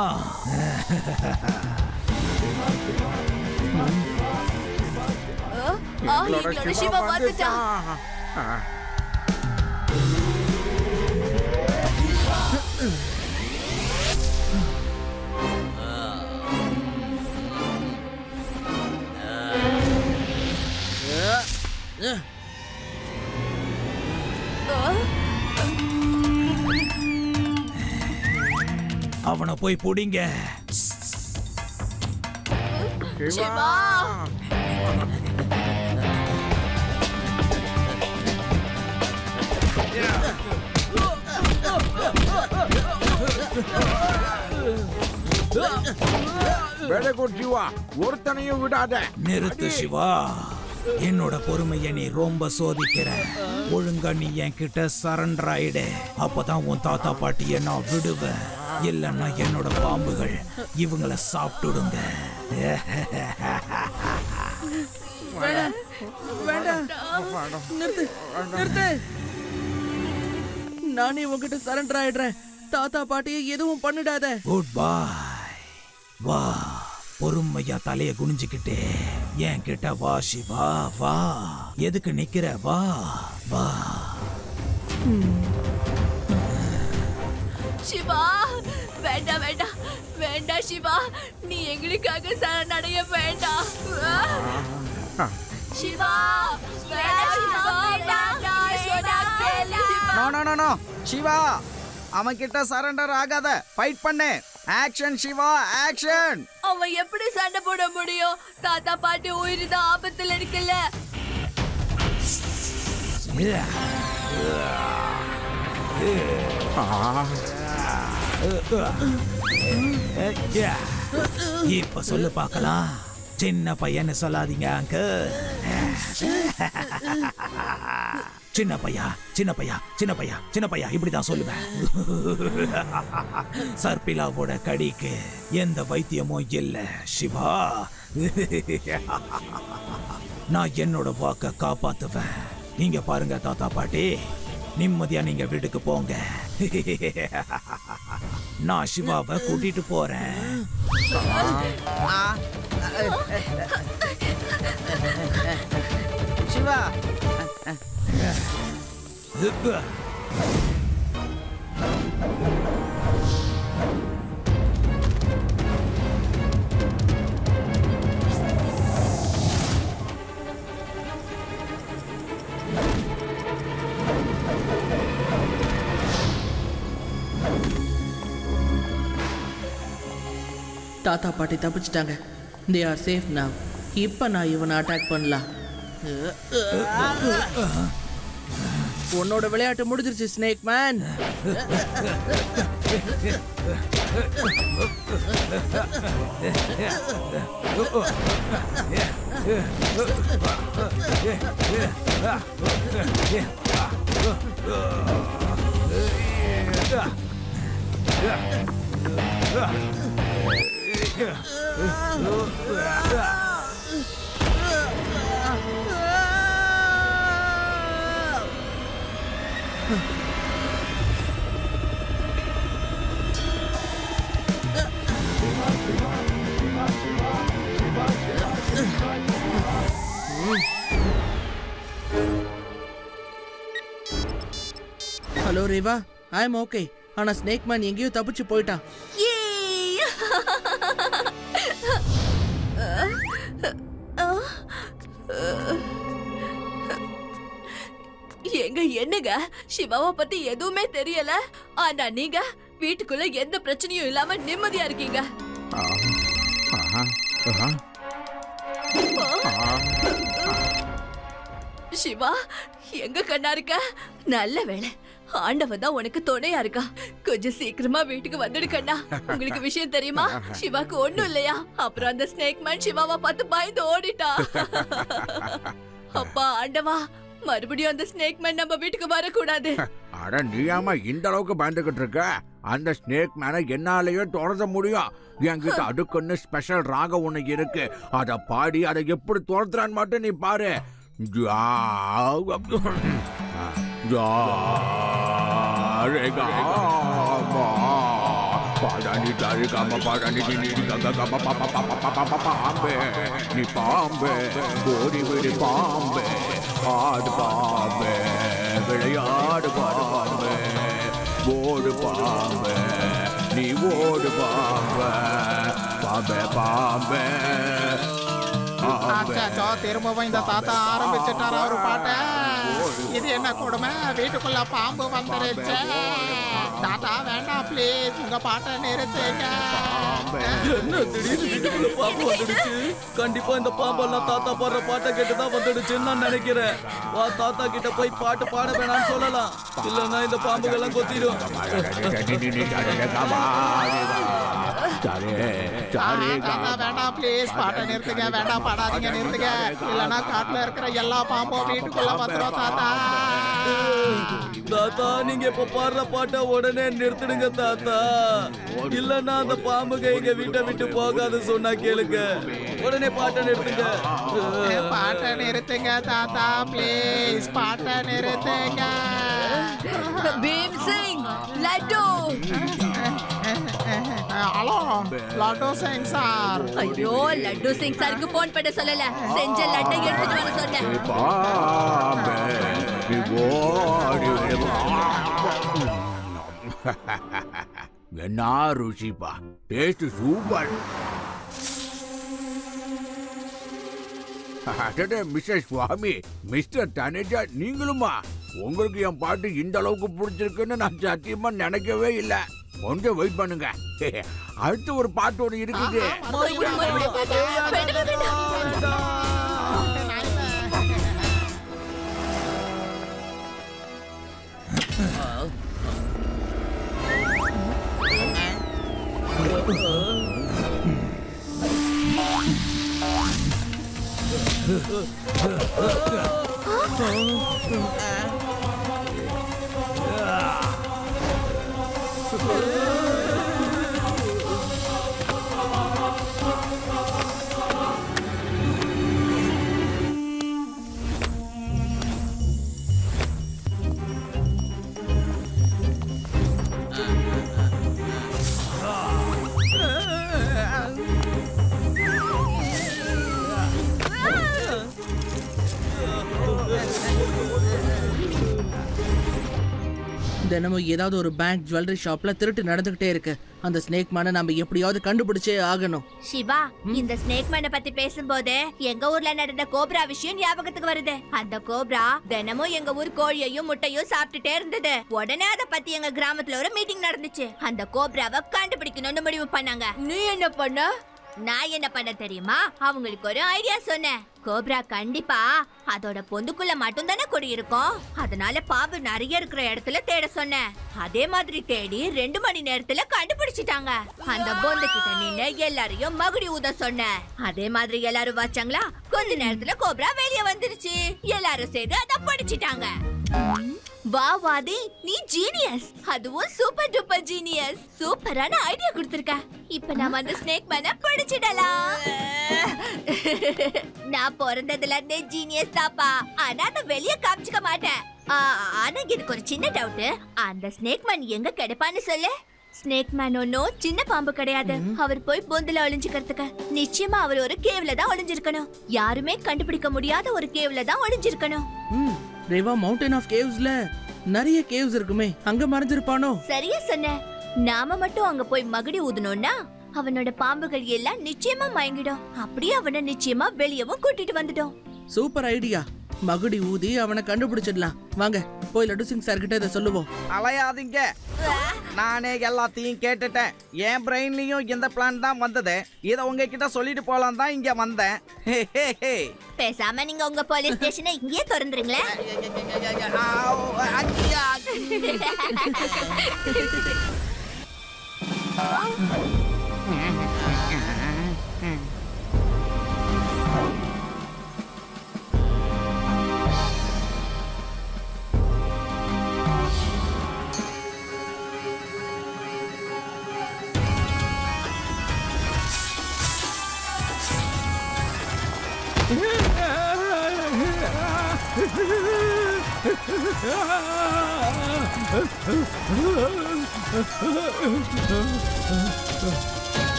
எங்களோட சிவா வந்துட்டான். அவனை போய் புடிங்க. சிவா, வெரி குட் சிவா, ஒருத்தனையும் விடாத. நிறுத்து சிவா, என்னோட பொறுமையை நீ ரொம்ப சோதிக்கிற. ஒழுங்கா நீ என்கிட்ட சரண்டர் ஆயிடு. அப்பதான் உன் தாத்தா பாட்டியை நான் விடுவேன். இல்லைன்னா என்னோட பாம்புகள் இவங்கள சாப்பிட்டுடுங்க. நிறுத்து. நானே உங்ககிட்ட சரண்டர் ஆயிடுறேன். தாத்தா பாட்டியை எதுவும் பண்ணிடாத. குட் பாய். வா, பொறுமையா தலைய குனிஞ்சுக்கிட்டே என்கிட்ட வா சிவா, வா. எதுக்கு நிக்கிற? வா வா. சிவா, வேண்டாம் வேண்டாம் வேண்டாம் சிவா, நீ எங்களுக்காக சரணடைய வேண்டாம். சிவா, நோ சிவா, அவன் கிட்ட சரண்டர் ஆகாத. ஃபைட் பண்ணு. Action Siva, action. அவன் எப்படி சண்டை போட முடியும்? தாத்தா பாட்டி உயிர் தான் ஆபத்துல இருக்குல்ல. இப்ப சொல்லு பார்க்கலாம். சின்ன பையன்னு சொல்லாதீங்க அங்கிள். சின்ன பையா சின்ன பையா சின்ன பையா சின்ன பையா இப்படிதான் சொல்லுவேன். சர்பிலாவோட கடிக்கு எந்த வைத்தியமும் இல்ல சிவா. நான் என்னோட வாக்க காப்பாத்துவேன். நீங்க பாருங்க தாத்தா பாட்டி, நிம்மதியா நீங்க வீட்டுக்கு போங்க. நான் சிவாவை கூட்டிட்டு போறேன். சிவா, தாத்தா பாட்டி தப்பிச்சிட்டாங்க. They are safe now. இப்போ நான் இவனை அட்டாக் பண்ணலாம். உன்னோட விளையாட்டு முடிஞ்சிருச்சு snake man. Hello Reva, I am okay. ஆனா ஸ்னேக் மேன் எங்கேயோ தப்பிச்சு போயிட்டான். எங்க என்னங்க சிவாவை பத்தி எதுவுமே தெரியல. ஆனா நீங்க வீட்டுக்குள்ள எந்த பிரச்சனையும் இல்லாம நிம்மதியா இருக்கீங்க. சிவா எங்க கண்ணா இருக்க? நல்ல வேளை, ஆண்டவன் தான் உனக்கு துணையா இருக்கா. கொஞ்சம் சீக்கிரமா வீட்டுக்கு வந்துடு கண்ணா. உங்களுக்கு விஷயம் தெரியுமா? சிவாக்கு ஒண்ணும் இல்லையா? அப்புறம் அந்த ஸ்னேக் மேன் சிவாவை பார்த்து பயந்து ஓடிட்டா. அப்பா ஆண்டவா, மறுபடியும் அந்த ஸ்னேக் மேன் நம்ம வீட்டுக்கு வரக்கூடாது. அட நீயாமா இந்த அளவுக்கு பயந்துகிட்டு இருக்க? அந்த ஸ்னேக் மேனை என்னாலேயே துரத்த முடியும். என்கிட்ட அதுக்குன்னு ஸ்பெஷல் ராகம் ஒண்ணு இருக்கு. அத பாடி அதை எப்படி துரத்துறான்னு மட்டும் நீ பாரு. பாடாண்டி தாரி காம பாடாண்டி நீடி கங்க கம பாப்பா பாப்பா பாப்பா பாம்பே நீ பாம்பே ஓடி விடு பாம்பே ஆடு பாம்பே விளையாடு பாம்பே ஓடு பாம்பே நீ ஓடு பாம்பே பாம்பே பாம்பே. திரும்பவும் இந்த தாத்தா ஆரம்பிச்சுட்டாரு ஒரு பாட்டை. இது என்ன கொடுமை, வீட்டுக்குள்ள பாம்பு வந்துருச்சு. தாத்தா வேண்டாம் ப்ளீஸ், உங்க பாட்டை நிறுத்துங்க. என்ன திடீர்னு வீட்டுக்குள்ள பாம்பு வந்துடுச்சு? கண்டிப்பா இந்த பாம்பெல்லாம் தாத்தா பாடுற பாட்டை கேட்டுதான் வந்துடுச்சுன்னு நான் நினைக்கிறேன். வா தாத்தா கிட்ட போய் பாட்டு பாட வேணாம்னு சொல்லலாம், இல்லன்னா இந்த பாம்புகள்லாம் கொத்திடும். வேண்டாம் ப்ளீஸ், பாட்டை நிறுத்துங்க. வேண்டாம் பாடாதீங்க, நிறுத்துங்க. இல்லன்னா காட்டுல இருக்கிற எல்லா பாம்பும் வீட்டுக்குள்ள வந்துடும். தாத்தா தாத்தா நீங்க இப்ப பாடுற பாட்டை உடனே நிறுத்திடுங்க தாத்தா, இல்லன்னா அந்த பாம்புக எங்க வீட்டை விட்டு போகாது சொன்னா கேளுங்க. உடனே பாட்டை நிறுத்துங்க. பாட்டை நிறுத்துங்க தாத்தா ப்ளீஸ், பாட்டை நிறுத்துங்க. பீம் சிங், லட்டு. Hello Laddu Singh sir. ஐயோ, லட்டு சிங் சாருக்கு போன் பண்ண சொல்லல, செஞ்ச லட்டை எடுத்துட்டு வர சொன்னேன். என்ன ருசிப்பா, டேஸ்ட் சூப்பர். மிஸ்டர் சுவாமி, மிஸ்டர் தனேஜா, நீங்களுமா? உங்களுக்கு என் பாட்டு இந்த அளவுக்கு பிடிச்சிருக்குன்னு நான் சத்தியமா நினைக்கவே இல்லை. கொஞ்சம் வெயிட் பண்ணுங்க, அடுத்து ஒரு பாட்டு ஒன்று இருக்குது. தினமும் ஏதாவது ஒரு பேங்க் ஜுவல்லரி ஷாப்ல திருட்டு நடந்துகிட்டே இருக்கு. அந்த ஸ்னேக் மேனை நம்ம எப்படியாவது கண்டுபிடிச்சே ஆகணும். சிவா, இந்த ஸ்னேக் மேனை பத்தி பேசும்போது எங்க ஊர்ல நடந்த கோப்ரா விஷயம் ஞாபகத்துக்கு வருது. அந்த கோப்ரா தினமும் எங்க ஊர் கோழியையும் முட்டையும் சாப்பிட்டுட்டே இருந்தது. உடனே அத பத்தி எங்க கிராமத்துல ஒரு மீட்டிங் நடந்துச்சு. அந்த கோப்ராவை கண்டுபிடிக்கணும்னு முடிவு பண்ணாங்க. நீ என்ன பண்ண? நான் என்ன பண்ண தெரியுமா? அவங்களுக்கு ஒரு ஐடியா சொன்னேன். கோப்ரா கண்டிப்பா அதோட பொந்துக்குள்ள மட்டும் தானே குடி இருக்கும். அதனால பாம்பு நிறைய இருக்கிற இடத்துல தேட சொன்னேன். அதே மாதிரி தேடி 2 மணி நேரத்துல கண்டுபிடிச்சிட்டாங்க. அந்த பொந்து கிட்ட நின்னு எல்லாரையும் மகுடி ஊத சொன்னேன். அதே மாதிரி எல்லாரும் வச்சாங்களா? கொஞ்ச நேரத்துல கோப்ரா வெளியே வந்துருச்சு. எல்லாரும் சேர்ந்து அத படிச்சிட்டாங்க. வா வாதி, நீ ஜீனியஸ். அதுவும் சூப்பர் டூப்பர் ஜீனியஸ். சூப்பரான ஐடியா கொடுத்திருக்க. இப்ப நாம அந்த ஸ்னேக் மேனை பிடிச்சிடலாம். நான் பிறந்ததுல இருந்தே ஜீனியஸ் தாப்பா. ஆனா அதை வெளியே காமிச்சுக்க மாட்டேன். ஆனா எனக்கு ஒரு சின்ன டவுட். அந்த ஸ்னேக் மேன் எங்க கிடைப்பான்னு சொல்லு. ஸ்னேக் மேன் ஒன்னும் சின்ன பாம்பு கிடையாது. அவர் போய் பொந்துல ஒளிஞ்சுக்கிறதுக்கு நிச்சயமா அவர் ஒரு கேவ்ல தான் ஒளிஞ்சிருக்கணும். யாருமே கண்டுபிடிக்க முடியாத ஒரு கேவ்ல தான் ஒளிஞ்சிருக்கணும். ரேவா, மவுண்டன் ஆஃப் கேவ்ஸ்ல நிறைய கேவ்ஸ் இருக்குமே, அங்க மறைஞ்சிருப்பானோ? சரியா சொன்ன. நாம மட்டும் அங்க போய் மகுடி ஊதுனோம்னா அவனோட பாம்புகள் எல்லாம் நிச்சயமா மயங்கிடும். அப்படியே அவனை நிச்சயமா வெளியவும் கூட்டிட்டு வந்துட்டோம். Super idea. மகுடி ஊதி அவனை கண்டுபிடிச்சிடலாம். வாங்க போய் லட்டு சிங் சார் கிட்ட இதை சொல்லுவோம். அலையாதீங்க, நானே எல்லாத்தையும் கேட்டுட்டேன். என் பிரெயின்லயும் இந்த பிளான் தான் வந்தது. இதை உங்ககிட்ட சொல்லிட்டு போலாம் தான் இங்க வந்தேன். பேசாம நீங்க உங்க போலீஸ் ஸ்டேஷனை இங்கேயே திறந்துருங்களேன்.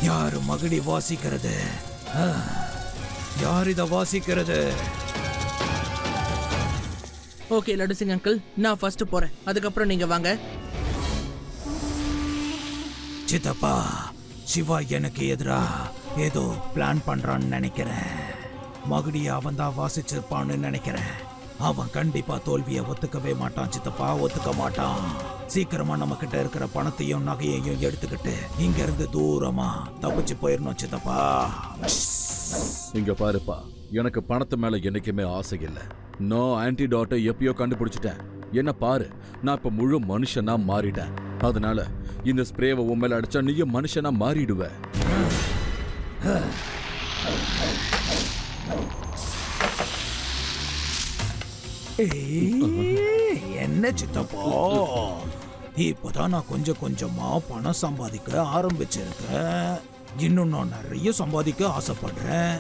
யாரு மகுடி வாசிக்கிறது? யார் இத வாசிக்கிறது? ஓகே லட்டு சிங் அங்கிள், நான் ஃபர்ஸ்ட் போறேன். அதுக்கப்புறம் நீங்க வாங்க. சித்தப்பா, சிவா எனக்கு எதிரா ஏதோ பிளான் பண்றான்னு நினைக்கிறேன். மகுடியை அவன் தான் வாசிச்சிருப்பான்னு நினைக்கிறேன். அவன் கண்டிப்பா தோல்வியை ஒத்துக்கவே மாட்டான் சித்தப்பா, ஒத்துக்க மாட்டான். சீக்கிரமா நம்ம கிட்ட இருக்கிற பணத்தையும் நகையையும் எடுத்துக்கிட்டு இங்க இருந்து தூரமா தப்பிச்சு போயிடணும் சித்தப்பா. இங்க பாருப்பா, எனக்கு பணத்து மேல என்னைக்குமே ஆசை இல்லை. நான் ஆன்டிடாட்டை எப்பயோ கண்டுபிடிச்சிட்டேன். என்ன பாரு, நான் இப்ப முழு மனுஷனா மாறிட்டேன். அதனால இந்த ஸ்ப்ரேவை உன் மேல அடிச்சா நீயும் மனுஷனா மாறிடுவ. என்ன சித்தப்பா, இப்பதான் நான் கொஞ்சம் கொஞ்சமா பணம் சம்பாதிக்க ஆரம்பிச்சிருக்கேன். இன்னும் நான் நிறைய சம்பாதிக்க ஆசைப்படுறேன்.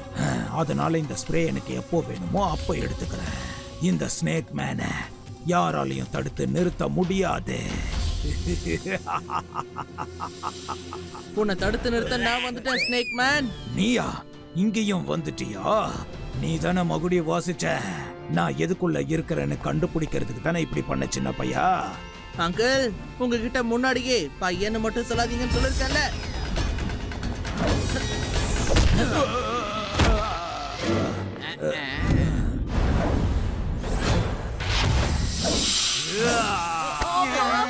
அதனால இந்த ஸ்ப்ரே எனக்கு எப்போ வேணுமோ அப்போ எடுத்துக்கிறேன். இந்த ஸ்னேக் மேனை யாராலையும் தடுத்து நிறுத்த முடியாது. உன்னை தடுத்து நிறுத்த நான் வந்துட்டேன் ஸ்னேக் மேன். நீயா இங்கேயும் வந்துட்டியா? நீ தானே மகுடி வாசிச்ச. நான் எதுக்குள்ள இருக்கிறேன்னு கண்டுபிடிக்கிறதுக்கு தானே இப்படி பண்ண சின்ன பையா. அங்கிள், உங்ககிட்ட முன்னாடியே பையன்னு மட்டும் சொல்லாதீங்கன்னு சொல்லிருக்கேன்ல.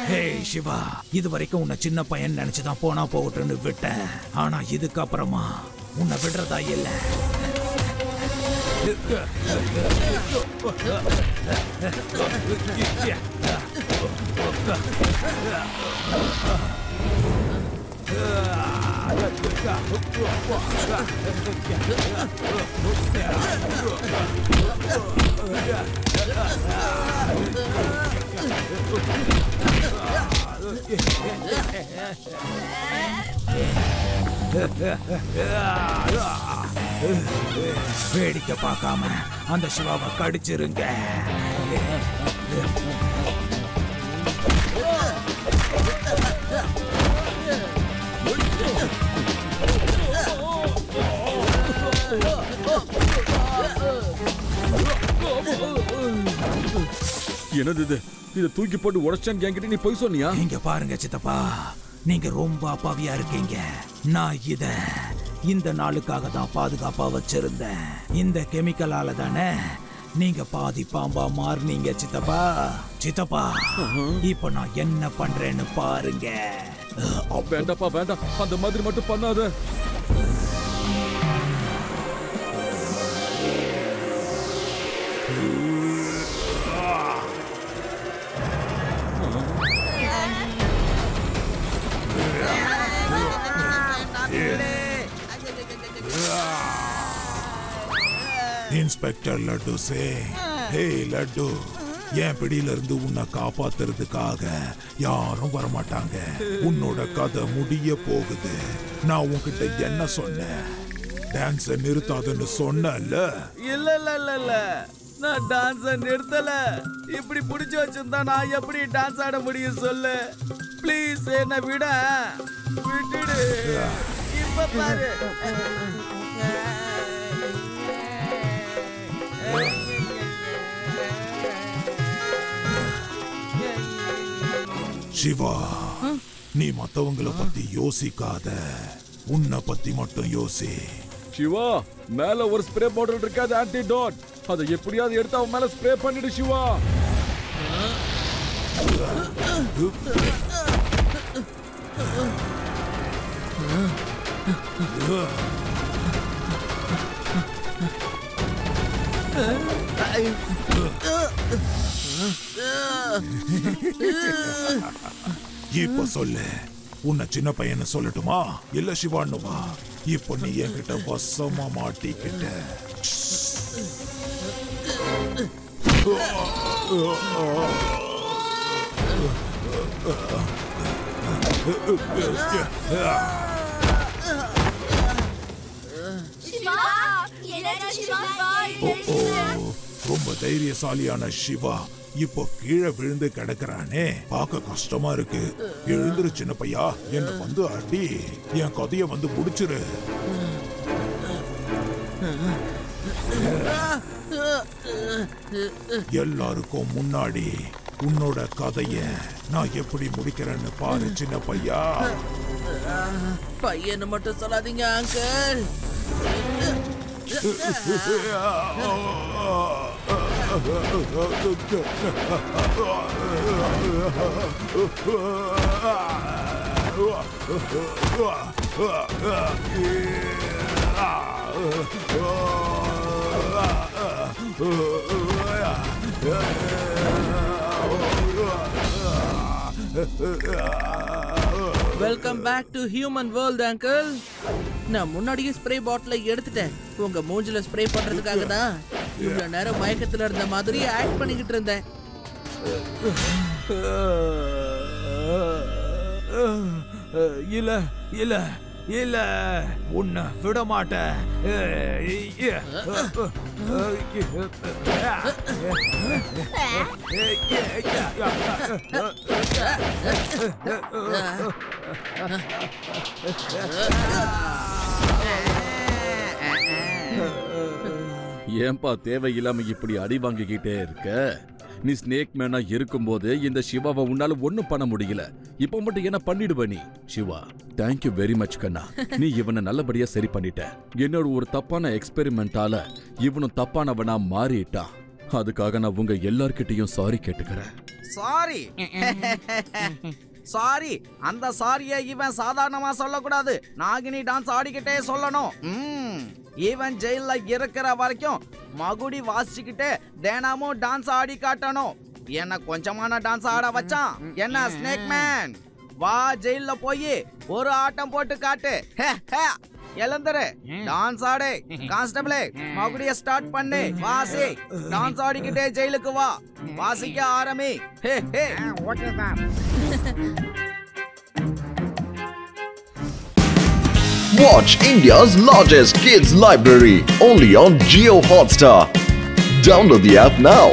ஹே சிவா, இது வரைக்கும் உன்னை சின்ன பையன் நினைச்சுதான் போனா போகட்டும்னு விட்டேன். ஆனா இதுக்கப்புறமா உன்னை விடுறதா இல்ல. வேடிக்கை பார்க்காம அந்த சிவாவை கடிச்சிருங்க. என்னது இது? இதை தூக்கி போட்டு உடைச்சான்னு என்கிட்ட நீ போய் சொன்னியா? இங்க பாருங்க சித்தப்பா, நீங்க ரொம்ப அப்பாவியா இருக்கீங்க. நான் இந்த நாளுக்காக தான் பாதுகாப்பா வச்சிருந்தேன். இந்த கெமிக்கலால தானே நீங்க பாதி பாம்பா மாறுனீங்க சித்தப்பா. சித்தப்பா, இப்ப நான் என்ன பண்றேன்னு பாருங்க. வேண்டாப்பா வேண்டாம், அந்த மாதிரி மட்டும் பண்ணாத. இன்ஸ்பெக்டர் லட்டு சிங், ஹே லட்டு, என் பிடியில இருந்து உன்னை காப்பாத்துறதுக்காக யாரும் வரமாட்டாங்க. உன்னோட கதை முடிய போகுது. நான் உன்கிட்ட என்ன சொன்னேன்? டான்ஸ நிறுத்தாதுன்னு சொன்னல? இல்ல இல்ல இல்ல இல்ல, நான் டான்ஸ நிறுத்தல. இப்படி புடிச்சு வச்சிருந்தா நான் எப்படி டான்ஸ் ஆட முடியும் சொல்லு? ப்ளீஸ் என்ன விட்டுடு. இப்ப பாரு. சிவா, நீ மத்தவங்கள பத்தி யோசிக்காத, உன்னை பத்தி மட்டும் யோசி. சிவா, மேல ஒரு ஸ்ப்ரே பாட்டில் இருக்காது, ஆன்டிடோட். அதை எப்படியாவது எடுத்து அவன் மேல ஸ்ப்ரே பண்ணிடு சிவா. இப்ப சொல்லு, உன்னை சின்ன பையன் சொல்லட்டுமா இல்ல சிவானுவா? இப்ப நீ என்கிட்ட வசமா மாட்டிக்கிட்ட. ரொம்ப தைரியசாலியான சிவா இப்போ கீழே விழுந்து கிடக்குறானே, பார்க்க கஷ்டமா இருக்கு. எழுந்துரு சின்ன பையா, என்ன வந்து அடி, என் கதைய வந்து முடிச்சிரு. எல்லாருக்கும் முன்னாடி உன்னோட கதைய நான் எப்படி முடிக்கிறேன்னு பாரு சின்ன பையா. பையனை மட்டும் சொல்லாதீங்க uncle. Welcome back to human world uncle. நான் முன்னாடியே ஸ்ப்ரே பாட்டிலை எடுத்துட்டேன். உங்க மூஞ்சில ஸ்ப்ரே பண்றதுக்காக தான் இவ்வளவு நேரம் மயக்கத்துல இருந்த மாதிரி ஆக்ட் பண்ணிக்கிட்டு இருந்தேன். இல்ல இல்ல இல்ல, உன்னை விட மாட்டேன். ஏன்பா தேவையில்லாம இப்படி அடி வாங்கிக்கிட்டே இருக்க? நீ ஸ்னேக் மேனா இருக்கும்போது இந்த சிவாவை உன்னால ஒண்ணும் பண்ண முடியல. இப்ப மட்டும் என்ன பண்ணிடுவ நீ? சிவா, தேங்க்யூ வெரி மச் கண்ணா. நீ இவனை நல்லபடியா சரி பண்ணிட்ட. என்னோட ஒரு தப்பான எக்ஸ்பெரிமெண்டால இவனும் தப்பானவனா மாறிட்டான். அதுக்காக நான் உங்க எல்லார்கிட்டையும் சாரி கேட்டுக்கிறேன். சாரி சாரி, அந்த சாரிய இவன் சாதாரணமா சொல்லக்கூடாது. நாகினி டான்ஸ் ஆடிக்கிட்டே சொல்லணும். ஈவன் ஜெயில இருக்கிற வரைக்கும் மகுடி வாசிச்சுக்கிட்டே தினமும் டான்ஸ் ஆடி காட்டணும். என்ன கொஞ்சமான டான்ஸ் ஆட வச்சான். என்ன ஸ்னேக் மேன், வா ஜெயில போய் ஒரு ஆட்டம் போட்டு காட்டு. எழுந்துரு, டான்ஸ் ஆடு. கான்ஸ்டபிளே, மகுடிய ஸ்டார்ட் பண்ணு. வாசி, டான்ஸ் ஆடிக்கிட்டே ஜெயிலுக்கு வா. வாசிக்க ஆரம்பி. Okay sir. Watch India's largest kids library only on Jio Hotstar. Download the app now.